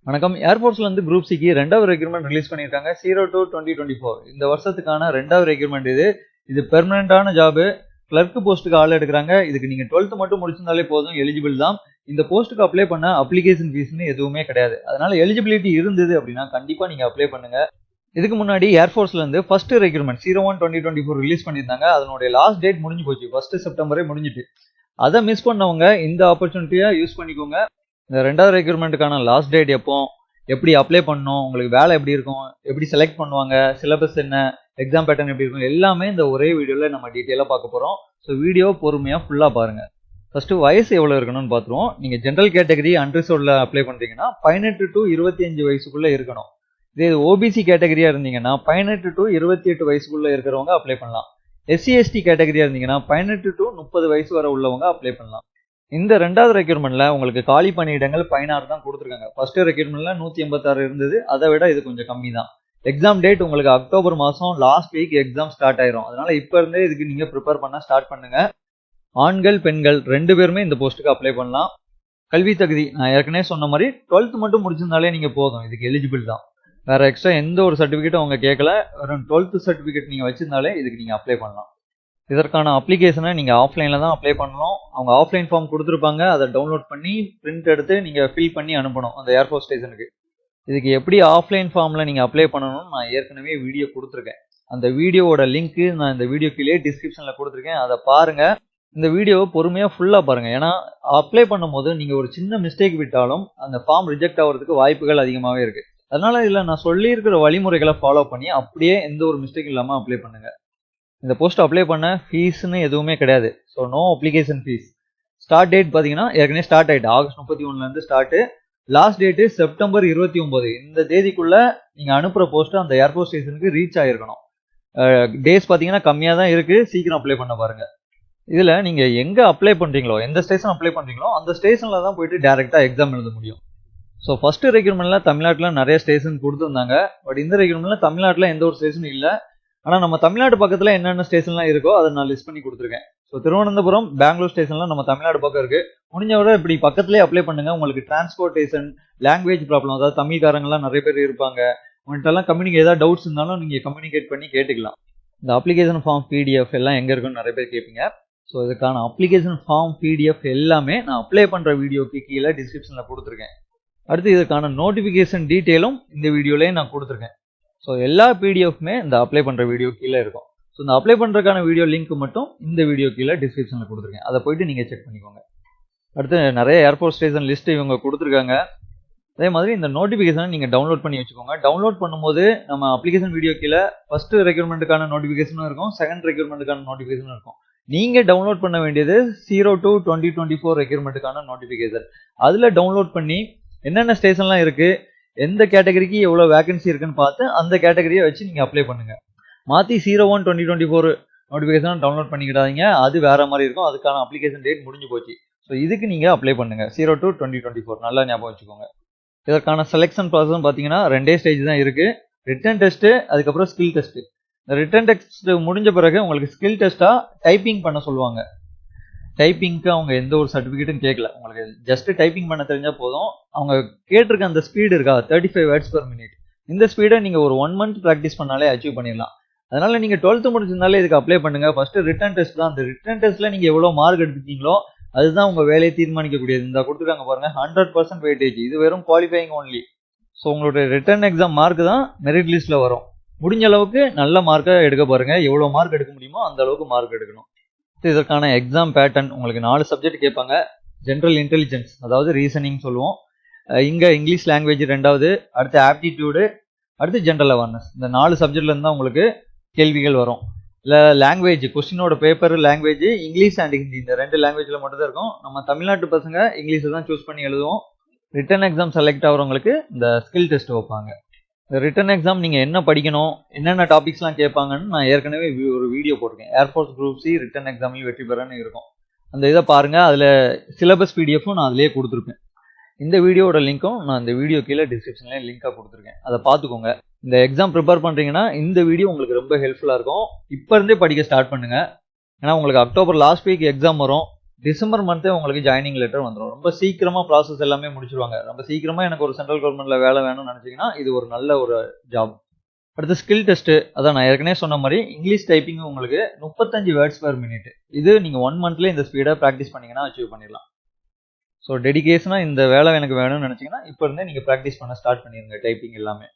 வணக்கம். ஏர்ஃபோர்ஸ்ல இருந்து குரூப் சிக்கு ரெண்டாவது ரெக்ரூட்மெண்ட் ரிலீஸ் பண்ணியிருக்காங்க. 02/2024 இந்த வருஷத்துக்கான ரெண்டாவது ரெக்ரூட்மெண்ட் இது பெர்மனண்டான ஜாப். கிளர்க் போஸ்ட்டுக்கு ஆள் எடுக்கிறாங்க. இதுக்கு நீங்க 12th மட்டும் முடிச்சிருந்தாலே போதும், எலிஜிபிள் தான். இந்த போஸ்ட்டுக்கு அப்ளை பண்ண அப்ளிகேஷன் ஃபீஸ்னு எதுவுமே கிடையாது. அதனால எலிஜிபிலிட்டி இருந்தது அப்படின்னா கண்டிப்பா நீங்க அப்ளை பண்ணுங்க. இதுக்கு முன்னாடி ஏர்ஃபோர்ஸ்ல இருந்து ஃபர்ஸ்ட் ரெக்ரூட்மெண்ட் 01/2024 ரிலீஸ் பண்ணியிருந்தாங்க. அதனுடைய லாஸ்ட் டேட் முடிஞ்சு போச்சு. 1 செப்டம்பரே முடிஞ்சிட்டு. அதை மிஸ் பண்ணவங்க இந்த ஆப்பர்ச்சுனிட்டியை யூஸ் பண்ணிக்கோங்க. இந்த ரெண்டாவது ரெக்ரூட்மெண்ட்டுக்கான லாஸ்ட் டேட் எப்போ, எப்படி அப்ளை பண்ணணும், உங்களுக்கு வேலை எப்படி இருக்கும், எப்படி செலக்ட் பண்ணுவாங்க, சிலபஸ் என்ன, எக்ஸாம் பேட்டர்ன் எப்படி இருக்கும், எல்லாமே இந்த ஒரே வீடியோவில் நம்ம டீட்டெயிலாக பார்க்க போகிறோம். ஸோ வீடியோ பொறுமையாக ஃபுல்லாக பாருங்கள். ஃபஸ்ட்டு வயசு எவ்வளோ இருக்கணும்னு பார்த்துருவோம். நீங்கள் ஜென்ரல் கேட்டகரி அன்ரிசர்வ்டில் அப்ளை பண்ணுறீங்கன்னா 18 to 25 வயசுக்குள்ளே இருக்கணும். இதே ஓபிசி கேட்டகரியாக இருந்தீங்கன்னா 18 to 28 வயசுக்குள்ளே இருக்கிறவங்க அப்ளை பண்ணலாம். SC/ST கேட்டகரியாக இருந்தீங்கன்னா 18 to 30 வயசு வரை உள்ளவங்க அப்ளை பண்ணலாம். இந்த ரெண்டாவது ரெக்ரூட்மெண்ட்ல உங்களுக்கு காலி பணியிடங்கள் 16 தான் கொடுத்துருக்காங்க. ஃபர்ஸ்ட் ரெக்ரூட்மெண்ட்ல 186 இருந்தது. அதை விட இது கொஞ்சம் கம்மி தான். எக்ஸாம் டேட் உங்களுக்கு அக்டோபர் மாதம் லாஸ்ட் வீக் எக்ஸாம் ஸ்டார்ட் ஆயிரும். அதனால இப்போ இருந்தே இதுக்கு நீங்க ப்ரிப்பேர் பண்ண ஸ்டார்ட் பண்ணுங்க. ஆண்கள் பெண்கள் 2 பேருமே இந்த போஸ்ட்டுக்கு அப்ளை பண்ணலாம். கல்வி தகுதி நான் ஏற்கனவே சொன்ன மாதிரி 12th மட்டும் முடிச்சிருந்தாலே நீங்க போதும், இதுக்கு எலிஜிபிள் தான். வேற எக்ஸ்ட்ரா எந்த ஒரு சர்டிஃபிகேட்டும் அவங்க கேட்கல. வெறும் 12th சர்டிஃபிகேட் நீங்க வச்சிருந்தாலே இதுக்கு நீங்க அப்ளை பண்ணலாம். இதற்கான அப்ளிகேஷனை நீங்கள் ஆஃப்லைனில் தான் அப்ளை பண்ணணும். அவங்க ஆஃப்லைன் ஃபார்ம் கொடுத்துருப்பாங்க. அதை டவுன்லோட் பண்ணி பிரிண்ட் எடுத்து நீங்கள் ஃபில் பண்ணி அனுப்பணும் அந்த ஏர்ஃபோர்ஸ் ஸ்டேஷனுக்கு. இதுக்கு எப்படி ஆஃப்லைன் ஃபார்மில் நீங்கள் அப்ளை பண்ணணும்னு நான் ஏற்கனவே வீடியோ கொடுத்துருக்கேன். அந்த வீடியோவோட லிங்க்கு நான் இந்த வீடியோ கீழே டிஸ்கிரிப்ஷனில் கொடுத்துருக்கேன். அதை பாருங்கள். இந்த வீடியோவை பொறுமையாக ஃபுல்லாக பாருங்கள். ஏன்னா அப்ளை பண்ணும்போது நீங்கள் ஒரு சின்ன மிஸ்டேக் விட்டாலும் அந்த ஃபார்ம் ரிஜெக்ட் ஆகிறதுக்கு வாய்ப்புகள் அதிகமாகவே இருக்குது. அதனால இதில் நான் சொல்லியிருக்கிற வழிமுறைகளை ஃபாலோ பண்ணி அப்படியே எந்த ஒரு மிஸ்டேக் இல்லாமல் அப்ளை பண்ணுங்கள். இந்த போஸ்ட் அப்ளை பண்ண ஃபீஸ்னு எதுவுமே கிடையாது. So no application fees. Start date பார்த்தீங்கன்னா ஏற்கனவே ஸ்டார்ட் ஆகிட்டு August 31 start. Last date September 29. இந்த தேதிக்குள்ள நீங்கள் அனுப்புகிற போஸ்ட்டு அந்த ஏர்ஃபோர்ஸ் ஸ்டேஷனுக்கு ரீச் ஆகிருக்கணும். டேஸ் பார்த்தீங்கன்னா கம்மியாக தான் இருக்குது. சீக்கிரம் அப்ளை பண்ண பாருங்க. இதில் நீங்கள் எங்கே அப்ளை பண்ணுறீங்களோ, எந்த ஸ்டேஷன் அப்ளை பண்ணுறீங்களோ அந்த ஸ்டேஷனில் தான் போயிட்டு டேரெக்டாக எக்ஸாம் எழுத முடியும். ஸோ ஃபர்ஸ்ட் ரெக்ரூட்மெண்ட்டில் தமிழ்நாட்டில் நிறைய ஸ்டேஷன் கொடுத்துருந்தாங்க. பட் இந்த ரெக்ரூட்மெண்ட்டில் தமிழ்நாட்டில் எந்த ஒரு ஸ்டேஷனும் இல்லை. ஆனால் நம்ம தமிழ்நாடு பக்கத்தில் என்னென்ன ஸ்டேஷன்லாம் இருக்கோ அதை நான் லிஸ்ட் பண்ணி கொடுத்துருக்கேன். ஸோ திருவனந்தபுரம், பெங்களூர் ஸ்டேஷன்லாம் நம்ம தமிழ்நாடு பக்கம் இருக்குது. முடிஞ்ச விட இப்படி பக்கத்துலேயே அப்ளை பண்ணுங்கள். உங்களுக்கு டிரான்ஸ்போர்ட்டேஷன், லாங்குவேஜ் ப்ராப்ளம், அதாவது தமிழ்காரங்களாம் நிறைய பேர் இருப்பாங்க. உங்கள்கிட்டலாம் கம்யூனிகேட் ஏதாவது டவுட்ஸ் இருந்தாலும் நீங்கள் கம்யூனிகேட் பண்ணி கேட்டுக்கலாம். இந்த அப்ளிகேஷன் ஃபார்ம் PDF எல்லாம் எங்கே இருக்குன்னு நிறைய பேர் கேட்பீங்க. ஸோ இதுக்கான அப்ளிகேஷன் ஃபார்ம் PDF எல்லாமே நான் அப்ளை பண்ணுற வீடியோக்கு கீழே டிஸ்கிரிப்ஷனில் கொடுத்துருக்கேன். அடுத்து இதுக்கான நோட்டிஃபிகேஷன் டீட்டெயிலும் இந்த வீடியோலேயே நான் கொடுத்துருக்கேன். ஸோ எல்லா PDFமே இந்த அப்ளை பண்ணுற வீடியோ கீழே இருக்கும். ஸோ இந்த அப்ளை பண்ணுறதுக்கான வீடியோ லிங்க் மட்டும் இந்த வீடியோ கீழே டிஸ்கிரிப்ஷனில் கொடுத்துருக்கேன். அதை போயிட்டு நீங்கள் செக் பண்ணிக்கோங்க. அடுத்து நிறைய ஏர்ஃபோர்ஸ் ஸ்டேஷன் லிஸ்ட்டு இவங்க கொடுத்துருக்காங்க. அதே மாதிரி இந்த நோட்டிஃபிகேஷனை நீங்கள் டவுன்லோட் பண்ணி வச்சுக்கோங்க. டவுன்லோட் பண்ணும்போது நம்ம அப்ளிகேஷன் வீடியோ கீழே ஃபர்ஸ்ட் ரெக்ரூட்மெண்ட்டுக்கான நோட்டிஃபிகேஷனும் இருக்கும், செகண்ட் ரெக்ரூட்மெண்ட்டுக்கான நோட்டிஃபிகேஷனும் இருக்கும். நீங்கள் டவுன்லோட் பண்ண வேண்டியது 02/2024 ரெக்ரூட்மெண்ட்டுக்கான நோட்டிஃபிகேஷன். அதில் டவுன்லோட் பண்ணி என்னென்ன ஸ்டேஷன்லாம் இருக்குது, எந்த கேட்டகரிக்கு எவ்வளோ வேகன்சி இருக்குன்னு பார்த்து அந்த கேட்டகரியை வச்சு நீங்கள் அப்ளை பண்ணுங்கள். மாற்றி 01/2024 நோட்டிஃபிகேஷன் டவுன்லோட் பண்ணிக்கிடாதீங்க. அது வேறு மாதிரி இருக்கும். அதுக்கான அப்ளிகேஷன் டேட் முடிஞ்சு போச்சு. ஸோ இதுக்கு நீங்கள் அப்ளை பண்ணுங்கள் 02/2024. நல்லா ஞாபகம் வச்சுக்கோங்க. இதற்கான செலெக்ஷன் ப்ராசஸ் பார்த்தீங்கன்னா 2 ஸ்டேஜ் தான் இருக்குது. ரிட்டன் டெஸ்ட்டு, அதுக்கப்புறம் ஸ்கில் டெஸ்ட்டு. இந்த ரிட்டன் டெஸ்ட் முடிஞ்ச பிறகு உங்களுக்கு ஸ்கில் டெஸ்ட்டாக டைப்பிங் பண்ண சொல்லுவாங்க. டைப்பிங்க்கு அவங்க எந்த ஒரு சர்டிஃபிகேட்டும் கேட்கல. உங்களுக்கு ஜஸ்ட் டைப்பிங் பண்ண தெரிஞ்சால் போதும். அவங்க கேட்டிருக்க அந்த ஸ்பீடு இருக்கா 35 வேர்ட்ஸ் per minute. இந்த ஸ்பீடை நீங்கள் ஒரு 1 month ப்ராக்டிஸ் பண்ணாலே அச்சீவ் பண்ணிடலாம். அதனால நீங்கள் 12th முடிச்சிருந்தாலே இதுக்கு அப்ளை பண்ணுங்க. ஃபர்ஸ்ட் ரிட்டன் டெஸ்ட் தான். அந்த ரிட்டன் டெஸ்ட்டில் நீங்கள் எவ்வளோ மார்க் எடுத்துட்டீங்களோ அதுதான் உங்கள் வேலையை தீர்மானிக்கக்கூடியது. இந்த கொடுத்துருக்காங்க பாருங்க, 100% வெயிட்டேஜ். இது வெறும் குவாலிஃபைங் ஒன்லி. ஸோ உங்களுடைய ரிட்டன் எக்ஸாம் மார்க் தான் மெரிட் லிஸ்ட்டில் வரும். முடிஞ்ச அளவுக்கு நல்ல மார்க்கை எடுக்க பாருங்க. எவ்வளோ மார்க் எடுக்க முடியுமோ அந்த அளவுக்கு மார்க் எடுக்கணும். இதற்கான எக்ஸாம் பேட்டர்ன் உங்களுக்கு 4 சப்ஜெக்ட் கேட்பாங்க. ஜென்ரல் இன்டெலிஜென்ஸ், அதாவது ரீசனிங் சொல்லுவோம். இங்கே இங்கிலீஷ் லாங்குவேஜ் 2வது, அடுத்து ஆப்டிடியூடு, அடுத்து ஜென்ரல் அவேர்னஸ். இந்த 4 சப்ஜெக்ட்லேருந்து தான் உங்களுக்கு கேள்விகள் வரும். இல்லை லாங்குவேஜ் கொஸ்டினோட paper language English and Hindi, இந்த 2 லாங்குவேஜில் மட்டும் தான் இருக்கும். நம்ம தமிழ்நாட்டு பசங்க இங்கிலீஷை தான் சூஸ் பண்ணி எழுதுவோம். ரிட்டன் எக்ஸாம் செலக்ட் ஆகிறவங்களுக்கு இந்த ஸ்கில் டெஸ்ட் வைப்பாங்க. இந்த ரிட்டன் எக்ஸாம் நீங்கள் என்ன படிக்கணும், என்னென்ன டாபிக்ஸ்லாம் கேட்பாங்கன்னு நான் ஏற்கனவே ஒரு வீடியோ போட்டிருக்கேன். ஏர்ஃபோர்ஸ் குரூப் C ரிட்டன் எக்ஸாமில் வெற்றி பெறன்னு இருக்கும். அந்த இதை பாருங்கள். அதில் சிலபஸ் PDFும் நான் அதிலே கொடுத்துருப்பேன். இந்த வீடியோட லிங்க்கும் நான் இந்த வீடியோ கீழே டிஸ்கிரிப்ஷன்லேயே லிங்காக கொடுத்துருக்கேன். அதை பார்த்துக்கோங்க. இந்த எக்ஸாம் ப்ரிப்பேர் பண்ணுறீங்கன்னா இந்த வீடியோ உங்களுக்கு ரொம்ப ஹெல்ப்ஃபுல்லாக இருக்கும். இப்போ இருந்தே படிக்க ஸ்டார்ட் பண்ணுங்கள். ஏன்னா உங்களுக்கு அக்டோபர் லாஸ்ட் வீக் எக்ஸாம் வரும். டிசம்பர் மந்த்தே உங்களுக்கு ஜாயினிங் லெட்டர் வந்துடும். ரொம்ப சீக்கிரமா ப்ராசஸ் எல்லாமே முடிச்சிருவாங்க. ரொம்ப சீக்கிரமா எனக்கு ஒரு சென்ட்ரல் கவர்மெண்ட்ல வேலை வேணும்னு நினைச்சீங்கன்னா இது ஒரு நல்ல ஒரு ஜாப். அடுத்து ஸ்கில் டெஸ்ட். அதான் நான் ஏற்கனவே சொன்ன மாதிரி இங்கிலீஷ் டைப்பிங் உங்களுக்கு 35 வேர்ட்ஸ் பெர் மினிட். இது நீங்க 1 மந்த்ல இந்த ஸ்பீடை ப்ராக்டிஸ் பண்ணீங்கன்னா அச்சீவ் பண்ணிடலாம். ஸோ டெடிகேஷனா இந்த வேலை எனக்கு வேணும்னு நினைச்சீங்கன்னா இப்போ இருந்தே நீங்க ப்ராக்டிஸ் பண்ண ஸ்டார்ட் பண்ணிருங்க டைப்பிங் எல்லாமே.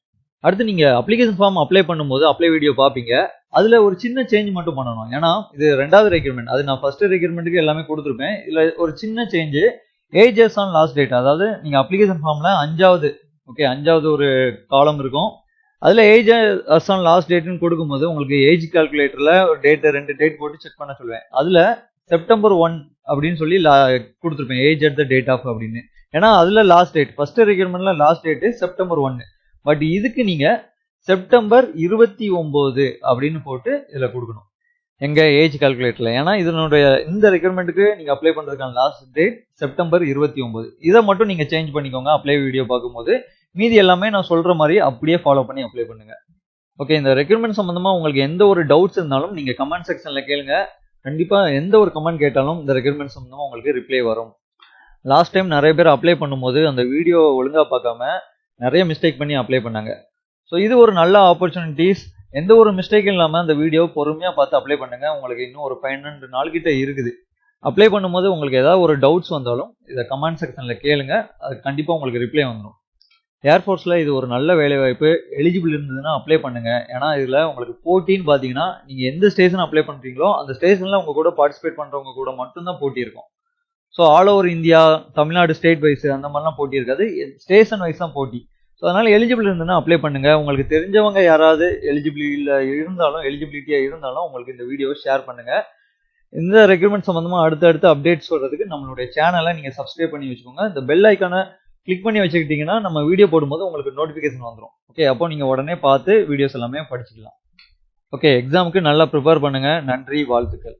அடுத்து நீங்க அப்ளிகேஷன் ஃபார்ம் அப்ளை பண்ணும்போது அப்ளை வீடியோ பார்ப்பீங்க. அதுல ஒரு சின்ன சேஞ்ச் மட்டும் பண்ணணும். ஏன்னா இது 2வது ரெக்யூர்மெண்ட். அது நான் ஃபர்ஸ்ட் ரெக்யூர்மெண்ட்டுக்கு எல்லாமே கொடுத்துருப்பேன். இதுல ஒரு சின்ன change, ages on last date. அதாவது நீங்க அப்ளிகேஷன் ஃபார்ம்ல 5வது ஒரு காலம் இருக்கும். அதுல ஏஜ் ஆன் லாஸ்ட் டேட்னு கொடுக்கும்போது உங்களுக்கு ஏஜ் கால்குலேட்டர்ல ஒரு டேட் 2 டேட் போட்டு செக் பண்ண சொல்லுவேன். அதுல செப்டம்பர் 1 அப்படின்னு சொல்லி கொடுத்துருப்பேன், age at the date of அப்படின்னு. ஏன்னா அதுல லாஸ்ட் டேட், ஃபர்ஸ்ட் ரெக்யூர்மெண்ட்ல லாஸ்ட் டேட் செப்டம்பர் 1. பட் இதுக்கு நீங்க செப்டம்பர் 29 அப்படின்னு போட்டு இதுல கொடுக்கணும் எங்க ஏஜ் கால்குலேட்டர்ல. ஏன்னா இதனுடைய இந்த ரெக்யூர்மெண்ட்டுக்கு நீங்க அப்ளை பண்றதுக்கான லாஸ்ட் டேட் செப்டம்பர் 29. இதை மட்டும் நீங்க சேஞ்ச் பண்ணிக்கோங்க அப்ளை வீடியோ பார்க்கும்போது. மீதி எல்லாமே நான் சொல்ற மாதிரி அப்படியே ஃபாலோ பண்ணி அப்ளை பண்ணுங்க. ஓகே, இந்த ரெக்யூர்மெண்ட் சம்பந்தமா உங்களுக்கு எந்த ஒரு டவுட்ஸ் இருந்தாலும் நீங்க கமெண்ட் செக்ஷன்ல கேளுங்க. கண்டிப்பா எந்த ஒரு கமெண்ட் கேட்டாலும் இந்த ரெக்யூர்மெண்ட் சம்பந்தமா உங்களுக்கு ரிப்ளை வரும். லாஸ்ட் டைம் நிறைய பேர் அப்ளை பண்ணும்போது அந்த வீடியோ ஒழுங்கா பார்க்காம நிறைய மிஸ்டேக் பண்ணி அப்ளை பண்ணாங்க. ஸோ இது ஒரு நல்ல ஆப்பர்ச்சுனிட்டிஸ். எந்த ஒரு மிஸ்டேக்கும் இல்லாமல் அந்த வீடியோ பொறுமையாக பார்த்து அப்ளை பண்ணுங்க. உங்களுக்கு இன்னும் ஒரு 12 நாள் கிட்ட இருக்குது. அப்ளை பண்ணும்போது உங்களுக்கு ஏதாவது ஒரு டவுட்ஸ் வந்தாலும் இதை கமெண்ட் செக்ஷனில் கேளுங்க. அது கண்டிப்பாக உங்களுக்கு ரிப்ளை வந்துடும். ஏர்ஃபோர்ஸில் இது ஒரு நல்ல வேலைவாய்ப்பு. எலிஜிபிள் இருந்ததுன்னா அப்ளை பண்ணுங்க. ஏன்னா இதில் உங்களுக்கு போட்டின்னு பார்த்தீங்கன்னா நீங்கள் எந்த ஸ்டேஷன் அப்ளை பண்ணுறீங்களோ அந்த ஸ்டேஷனில் உங்கள் கூட பார்ட்டிசிபேட் பண்ணுறவங்க கூட மட்டும்தான் போட்டி இருக்கும். So all over India, Tamil Nadu state wise அந்த மாதிரிலாம் போட்டி இருக்காது, ஸ்டேஷன் வைஸ் தான் போட்டி. ஸோ அதனால எலிஜிபிள் இருந்ததுன்னா அப்ளை பண்ணுங்க. உங்களுக்கு தெரிஞ்சவங்க யாராவது எலிஜிபிலிட்டியா இருந்தாலும் உங்களுக்கு இந்த வீடியோவை ஷேர் பண்ணுங்க. இந்த ரெக்ரூட்மெண்ட் சம்பந்தமா அடுத்தடுத்து அப்டேட்ஸ் சொல்றதுக்கு நம்மளுடைய சேனலை நீங்க சப்ஸ்கிரைப் பண்ணி வச்சுக்கோங்க. இந்த பெல் ஐக்கானை கிளிக் பண்ணி வச்சுக்கிட்டீங்கன்னா நம்ம வீடியோ போடும்போது உங்களுக்கு நோட்டிபிகேஷன் வந்துடும். ஓகே, அப்போ நீங்க உடனே பார்த்து வீடியோஸ் எல்லாமே படிச்சுக்கலாம். ஓகே, எக்ஸாமுக்கு நல்லா ப்ரிப்பேர் பண்ணுங்க. நன்றி, வாழ்த்துக்கள்.